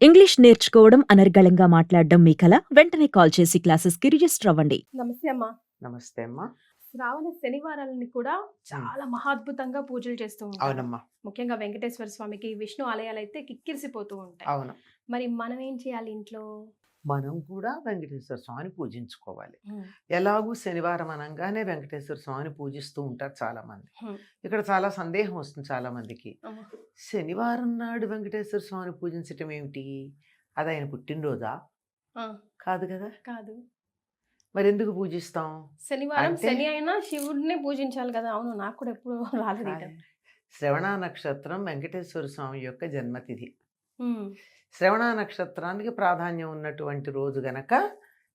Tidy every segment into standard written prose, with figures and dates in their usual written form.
English నేర్చుకోవడం అనర్గళంగా మాట్లాడడం మీ కల వెంటనే కాల్ చేసి క్లాసెస్కి రిజిస్టర్ అవ్వండి. నమస్తే అమ్మా. నమస్తే అమ్మా. శ్రావణ శనివారాలని కూడా చాలా మహాద్భుతంగా పూజలు చేస్తూ ఉంటారు. అవునమ్మా. ముఖ్యంగా వెంకటేశ్వర స్వామికి, విష్ణు ఆలయాలైతే కిక్కిరిసిపోతూ ఉంటాయి. అవును. మరి మనం ఏం చేయాలి ఇంట్లో? మనం కూడా వెంకటేశ్వర స్వామిని పూజించుకోవాలి. హ్మ్. ఎలాగూ శనివారం అనంగానే వెంకటేశ్వర స్వామిని పూజిస్తూ ఉంటారు చాలా మంది. హ్మ్. ఇక్కడ చాలా సందేహం వస్తుంది చాలా మందికి. అమ్మా. శనివారం నాడు వెంకటేశ్వర స్వామిని పూజించటం ఏమిటి? అది ఆయన పుట్టినరోజా? ఆ, కాదు కదా. కాదు. మరి ఎందుకు పూజిస్తాం? శనివారం అంటే శని అయినా శివుడినే పూజించాలి కదా. అవును, నాకు కూడా ఎప్పుడు రాలేదు ఈ డౌట్. శ్రవణ నక్షత్రం వెంకటేశ్వర స్వామి యొక్క జన్మతిథి. హ్మ్. శ్రవణ నక్షత్రానికి ప్రాధాన్యం ఉన్నటువంటి రోజు గనక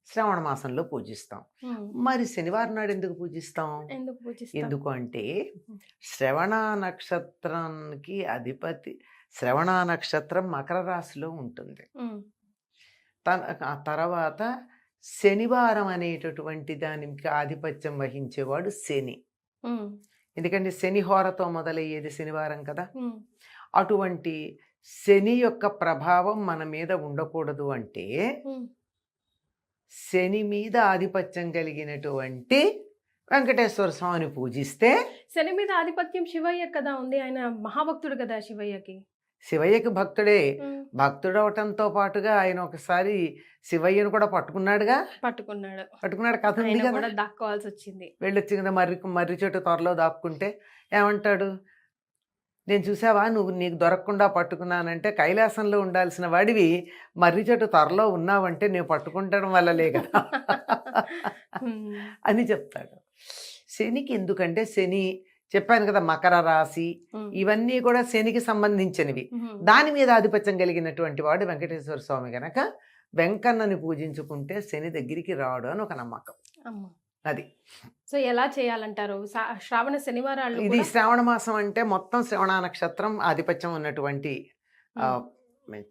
శ్రవణ మాసంలో పూజిస్తాం. హ్మ్. మరి శనివారం నాడు ఎందుకు పూజిస్తాం? ఎందుకు పూజిస్తాం? ఎందుకు అంటే హ్మ్. శ్రవణ నక్షత్రానికి అధిపతి, శ్రవణ నక్షత్రం మకర రాశిలో ఉంటుంది. హ్మ్. ఆ తర్వాత శనివారం అనేటటువంటి దానికి ఆధిపత్యం వహించేవాడు శని. హ్మ్. ఎందుకంటే శని హోరతో మొదలయ్యేది శనివారం కదా. హ్మ్. అటువంటి శని యొక్క ప్రభావం మన మీద ఉండకూడదు అంటే హ్మ్. శని మీద ఆధిపత్యం కలిగినటువంటి వెంకటేశ్వర స్వామిని పూజిస్తే, శని మీద ఆధిపత్యం శివయ్య కదా ఉంది. ఆయన మహాభక్తుడు కదా శివయ్యకి. శివయ్యకి భక్తుడే. హ్మ్. భక్తుడవటంతో పాటుగా ఆయన ఒకసారి శివయ్యను కూడా పట్టుకున్నాడుగా. పట్టుకున్నాడు. కథ ఉంది ఆయన కదా. కూడా దాక్కోవాల్సి వచ్చింది. వెళ్ళొచ్చి కదా మర్రి చెట్టు త్వరలో దాక్కుంటే ఏమంటాడు? నేను చూసావా, నీకు దొరకకుండా పట్టుకున్నానంటే, కైలాసంలో ఉండాల్సిన వాడివి మర్రి చెట్టు త్వరలో ఉన్నావంటే నేను పట్టుకుంటడం వల్లలే కదా హ్మ్. అని చెప్తాడు. శనికి ఎందుకంటే శని చెప్పాను కదా, మకర రాశి హ్మ్. ఇవన్నీ కూడా శనికి సంబంధించినవి. హ్మ్. దాని మీద ఆధిపత్యం కలిగినటువంటి వాడు వెంకటేశ్వర స్వామి గనక వెంకన్నని పూజించుకుంటే శని దగ్గరికి రాడు అని ఒక నమ్మకం. అమ్మ. అది సో ఎలా చేయాలంటారు? శ్రావణ శనివారాలు ఇది కూడా? శ్రావణ మాసం అంటే మొత్తం శ్రవణ నక్షత్రం ఆధిపత్యం ఉన్నటువంటి ఆ,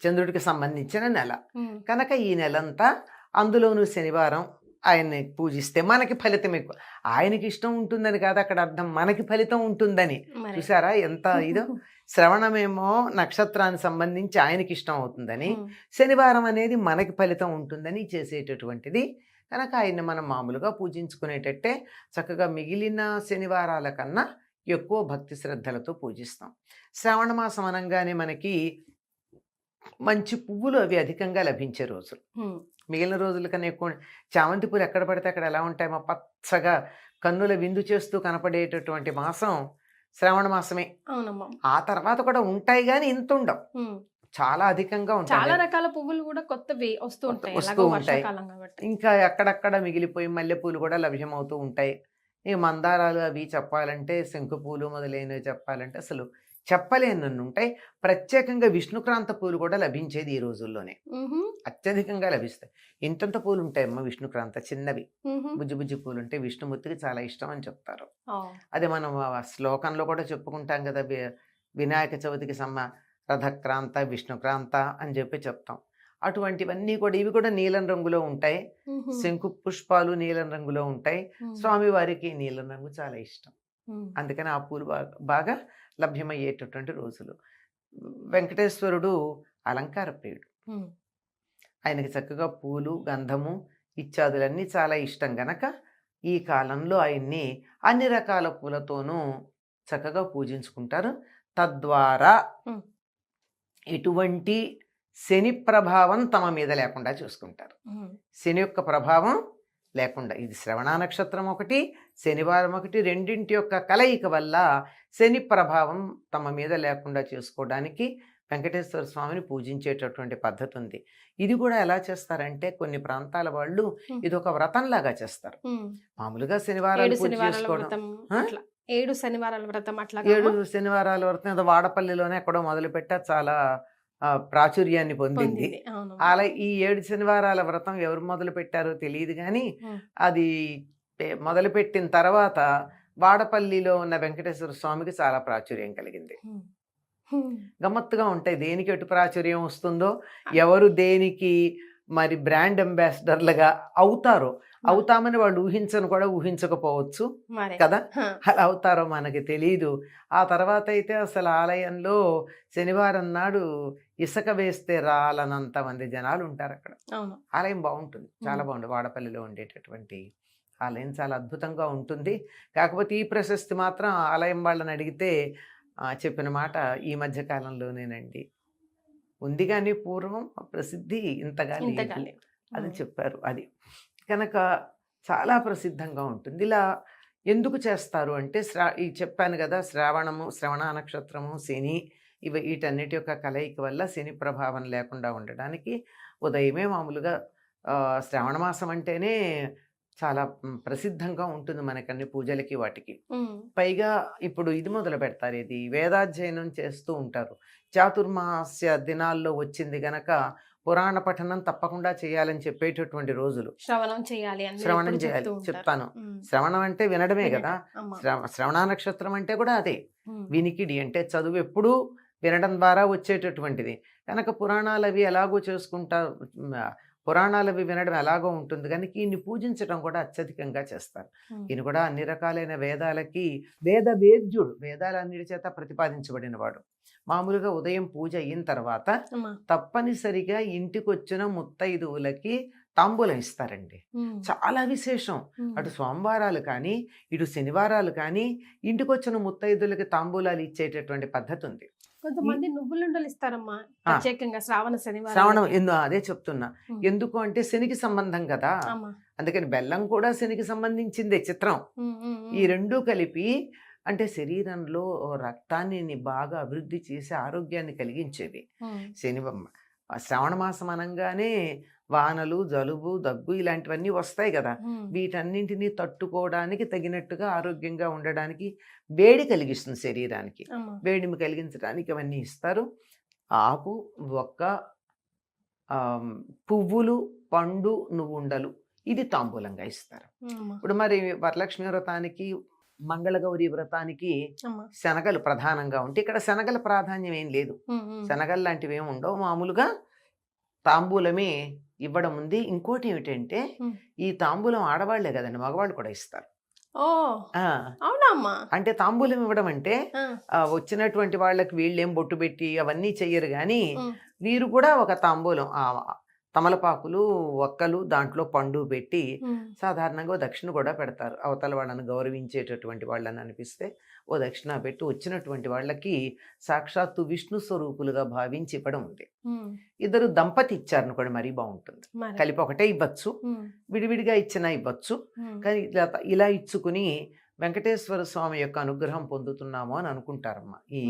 చంద్రుడికి సంబంధించిన నెల హ్మ్. కనుక ఈ నెలంతా అందులోనూ శనివారం ఆయన్ని పూజిస్తే మనకి ఫలితం ఎక్కువ. ఆయనకి ఇష్టం ఉంటుందని కాదు అక్కడ అర్థం, మనకి ఫలితం ఉంటుందని. మరి. చూసారా ఎంత ఇదో. శ్రవణమేమో నక్షత్రానికి సంబంధించి ఆయనకి ఇష్టం అవుతుందని, హ్మ్. శనివారం అనేది మనకి ఫలితం ఉంటుందని చేసేటటువంటిది. కనుక ఆయన్ని మనం మామూలుగా పూజించుకునేటట్టే చక్కగా మిగిలిన శనివారాల కన్నా ఎక్కువ భక్తి శ్రద్ధలతో పూజిస్తాం. శ్రావణ మాసం అనగానే మనకి మంచి పువ్వులు అవి అధికంగా లభించే రోజులు. హ్మ్. మిగిలిన రోజుల కన్నా ఎక్కువ చామంతి పూలు ఎక్కడ పడితే అక్కడ ఎలా ఉంటాయి, మా పచ్చగా కన్నుల విందు చేస్తూ కనపడేటటువంటి మాసం శ్రావణ మాసమే. అవునమ్మా. ఆ తర్వాత కూడా ఉంటాయి కానీ ఇంత ఉండవు, హ్మ్. చాలా అధికంగా చాలా ఉంటాయి. రకాల పువ్వులు కూడా కొత్తవి వస్తూ ఉంటాయి. వస్తూ ఎలాగో ఉంటాయి. వర్షాకాలం కాబట్టి. ఇంకా ఎక్కడక్కడ మిగిలిపోయి మల్లెపూలు కూడా లభ్యమవుతూ ఉంటాయి. ఈ మందారాలు అవి చెప్పాలంటే, శంకు పూలు మొదలైనవి చెప్పాలంటే అసలు చెప్పలేనన్ని ఉంటాయి. ప్రత్యేకంగా విష్ణుక్రాంత పూలు కూడా లభించేది ఈ రోజుల్లోనే, మ్హూ. అత్యధికంగా లభిస్తాయి. ఇంతంత పూలు ఉంటాయమ్మా విష్ణుక్రాంత, చిన్నవి మ్హూ. బుజ్జి బుజ్జి పూలు ఉంటాయి. విష్ణుమూర్తికి చాలా ఇష్టం అని చెప్తారు. ఆ. అది మనం ఆ శ్లోకంలో కూడా చెప్పుకుంటాం కదా, వినాయక చవితికి రథక్రాంత విష్ణుక్రాంత అని చెప్పి చెప్తాం. అటువంటివన్నీ కూడా ఇవి కూడా నీలం రంగులో ఉంటాయి. మ్హూ. శంకు పుష్పాలు నీలం రంగులో ఉంటాయి. మ్. స్వామివారికి నీలం రంగు చాలా ఇష్టం. మ్. అందుకని ఆ పూలు బాగా లభ్యమయ్యేటటువంటి రోజులు. వెంకటేశ్వరుడు అలంకార ప్రియుడు. మ్. ఆయనకి చక్కగా పూలు గంధము ఇత్యాదులన్నీ చాలా ఇష్టం గనక ఈ కాలంలో ఆయన్ని అన్ని రకాల పూలతోనూ చక్కగా పూజించుకుంటారు. తద్వారా మ్. ఎటువంటి శని ప్రభావం తమ మీద లేకుండా చూసుకుంటారు. మ్. శని యొక్క ప్రభావం లేకుండా, ఇది శ్రవణ నక్షత్రం ఒకటి, శనివారం ఒకటి, రెండింటి యొక్క కలయిక వల్ల శని ప్రభావం తమ మీద లేకుండా చేసుకోవడానికి వెంకటేశ్వర స్వామిని పూజించేటటువంటి పద్ధతి ఉంది. ఇది కూడా ఎలా చేస్తారంటే కొన్ని ప్రాంతాల వాళ్ళు ఇది ఒక వ్రతంలాగా చేస్తారు. మ్. మామూలుగా శనివారాలు పూజ చేసుకోవడం, 7 శనివారాల వ్రతం అట్లా 7 శనివారాల వ్రతం ఏదో వాడపల్లిలోనే ఎక్కడో మొదలుపెట్టా చాలా ప్రాచుర్యాన్ని పొందింది. అవును. అలా ఈ 7 శనివారాల వ్రతం ఎవరు మొదలు పెట్టారో తెలియదు కానీ అది మొదలుపెట్టిన తర్వాత వాడపల్లిలో ఉన్న వెంకటేశ్వర స్వామికి చాలా ప్రాచుర్యం కలిగింది. గమ్మత్తుగా ఉంటాయి, దేనికి ఎటు ప్రాచుర్యం వస్తుందో, ఎవరు దేనికి మరి బ్రాండ్ అంబాసిడర్లుగా అవుతారో, అవుతామని వాళ్ళు ఊహించను కూడా ఊహించకపోవచ్చు మరే కదా. హ, అలా అవుతారో మనకి తెలీదు. ఆ తర్వాత అయితే అసలు ఆలయంలో శనివారం నాడు ఇసుక వేస్తే రాలనంత మంది జనాలు ఉంటారు అక్కడ. అవును. ఆలయం బాగుంటుంది, చాలా ఉమ్. బాగుంటుంది. వాడపల్లిలో ఉండేటటువంటి ఆలయం చాలా అద్భుతంగా ఉంటుంది. కాకపోతే ఈ ప్రశస్తి మాత్రం ఆలయం వాళ్ళని అడిగితే చెప్పిన మాట ఈ మధ్య కాలంలోనేనండి. ఉంది కానీ పూర్వం ఆ ప్రసిద్ధి ఇంతగా ఇంతగా లేదు లేదు. అది ఉమ్. చెప్పారు. అది కనుక చాలా ప్రసిద్ధంగా ఉంటుంది. ఇలా ఎందుకు చేస్తారు అంటే ఈ చెప్పాను కదా, శ్రవణ నక్షత్రము, శని, వీటన్నిటి యొక్క కలయిక వల్ల శని ప్రభావం లేకుండా ఉండడానికి ఉదయమే మామూలుగా శ్రావణ మాసం అంటేనే చాలా ప్రసిద్ధంగా ఉంటుంది మనకన్ని పూజలకి వాటికి. ఉమ్. పైగా ఇప్పుడు ఇది మొదలు పెడతారు, ఇది వేదాధ్యయనం చేస్తూ ఉంటారు. చాతుర్మాస్య దినాల్లో వచ్చింది గనక పురాణ పఠనం తప్పకుండా చేయాలని చెప్పేటటువంటి రోజులు. శ్రవణం చేయాలి అని శ్రవణం ఎప్పుడు చేయాలి చెప్తూ ఉంటారు. చెప్తాను. ఉమ్. శ్రవణం అంటే వినడమే వినడం. కదా. అమ్మ. శ్రవణ నక్షత్రం అంటే కూడా అదే. ఉమ్. వినికిడి అంటే చదువు ఎప్పుడూ వినడం ద్వారా వచ్చేటటువంటిది కనుక పురాణాలు అవి ఎలాగో చేసుకుంటారు. పురాణాలు అవి వినడం ఎలాగో ఉంటుంది కానీ ఈయన్ని పూజించడం కూడా అత్యధికంగా చేస్తారు. ఉమ్. ఈయన కూడా అన్ని రకాలైన వేదాలకి వేద్యుడు, వేదాలన్నిటి చేత ప్రతిపాదించబడిన వాడు. మామూలుగా ఉదయం పూజ అయిన తర్వాత అమ్మ. తప్పనిసరిగా ఇంటికి వచ్చిన ముత్తైదువులకి తాంబూలం ఇస్తారండి. ఉమ్. చాలా విశేషం. ఉమ్. అటు సోమవారాలు కానీ ఇటు శనివారాలు కానీ ఇంటికి వచ్చిన ముత్తైదులకి తాంబూలాలు ఇచ్చేటటువంటి పద్ధతి ఉంది. కొంతమంది నువ్వులుండలు ఇస్తారమ్మా ప్రత్యేకంగా శ్రావణ శనివారం. శ్రావణం అదే చెప్తున్నా. ఉమ్. ఎందుకు అంటే శనికి సంబంధం కదా, అమ్మ. అందుకని బెల్లం కూడా శనికి సంబంధించిందే. చిత్రం. ఉమ్. ఉమ్. ఉమ్. ఈ రెండూ కలిపి అంటే శరీరంలో రక్తాన్ని బాగా అభివృద్ధి చేసి ఆరోగ్యాన్ని కలిగించేవి. ఉమ్. శ్రావణ మాసం అనగానే వానలు, జలుబు, దగ్గు ఇలాంటివన్నీ వస్తాయి కదా. ఉమ్. వీటన్నింటినీ తట్టుకోవడానికి తగినట్టుగా ఆరోగ్యంగా ఉండడానికి వేడి కలిగిస్తుంది శరీరానికి. అమ్మ. వేడిమి కలిగించడానికి అవన్నీ ఇస్తారు. ఆకు, ఒక్క, పువ్వులు, పండు, నువ్వుండలు ఇది తాంబూలంగా ఇస్తారు. అమ్మ. ఇప్పుడు మరి వరలక్ష్మి వ్రతానికి, మంగళగౌరి వ్రతానికి అమ్మ. శనగలు ప్రధానంగా ఉంటే ఇక్కడ శనగల ప్రాధాన్యం ఏం లేదు. ఉమ్. ఉమ్. శనగలు లాంటివి ఏమి ఉండవు. మామూలుగా తాంబూలమే ఇవ్వడం ఉంది. ఇంకోటి ఏమిటంటే ఉమ్. ఈ తాంబూలం ఆడవాళ్లే కదండి, మగవాళ్ళు కూడా ఇస్తారు. ఓ ఆ, అవునా అమ్మా. అంటే తాంబూలం ఇవ్వడం అంటే ఆ. వచ్చినటువంటి వాళ్ళకి వీళ్ళేం బొట్టు పెట్టి అవన్నీ చెయ్యరు కానీ ఉమ్. వీరు కూడా ఒక తాంబూలం తమలపాకులు, ఒక్కలు, దాంట్లో పండు పెట్టి ఉమ్. సాధారణంగా ఓ దక్షిణ కూడా పెడతారు. అవతల వాళ్ళని గౌరవించేటటువంటి వాళ్ళని అనిపిస్తే ఓ దక్షిణ పెట్టి వచ్చినటువంటి వాళ్ళకి సాక్షాత్తు విష్ణు స్వరూపులుగా భావించి ఇవ్వడం ఉంది. ఉమ్. ఇద్దరు దంపతి ఇచ్చారని కూడా మరీ బాగుంటుంది. మరి. కలిపి ఒకటే ఇవ్వచ్చు, ఉమ్. విడివిడిగా ఇచ్చినా ఇవ్వచ్చు. ఉమ్. కానీ ఇలా ఇచ్చుకుని వెంకటేశ్వర స్వామి యొక్క అనుగ్రహం పొందుతున్నాము అని అనుకుంటారమ్మా ఈ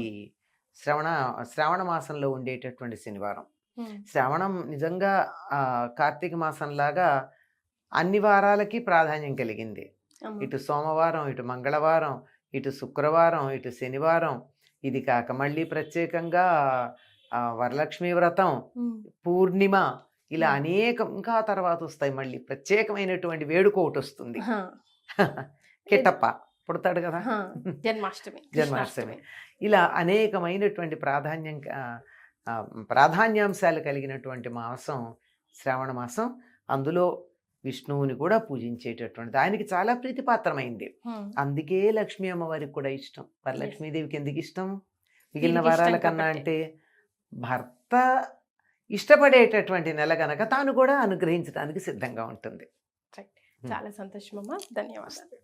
శ్రావణ మాసంలో ఉండేటటువంటి శనివారం. ఉమ్. శ్రావణం నిజంగా కార్తీక మాసంలాగా అన్ని వారాలకి ప్రాధాన్యం కలిగింది. అమ్మ. ఇటు సోమవారం, ఇటు మంగళవారం, ఇటు శుక్రవారం, ఇటు శనివారం, ఇది కాక మళ్ళీ ప్రత్యేకంగా వరలక్ష్మి వ్రతం, ఉమ్. పూర్ణిమ, ఇలా ఉమ్. అనేకం ఇంకా తర్వాత వస్తాయి. మళ్ళీ ప్రత్యేకమైనటువంటి వేడుక ఒకటి వస్తుంది. హా. కిట్టప్ప పుడతాడు కదా, హా. జన్మాష్టమి. జన్మాష్టమి. ఇలా అనేకమైనటువంటి ప్రాధాన్యాంశాలు కలిగినటువంటి మాసం శ్రావణ మాసం. అందులో విష్ణువుని కూడా పూజించేటటువంటి దానికి చాలా ప్రీతిపాత్రమైంది. ఉమ్. అందుకే లక్ష్మీ అమ్మవారికి కూడా ఇష్టం. వరలక్ష్మీదేవికి ఎందుకు ఇష్టం మిగిలిన దీనికి ఇష్టం వారాల కన్నా కాబట్టి. అంటే భర్త ఇష్టపడేటటువంటి నెల గనక తాను కూడా అనుగ్రహించడానికి సిద్ధంగా ఉంటుంది. చాలా సంతోషం అమ్మా. ధన్యవాదాలు.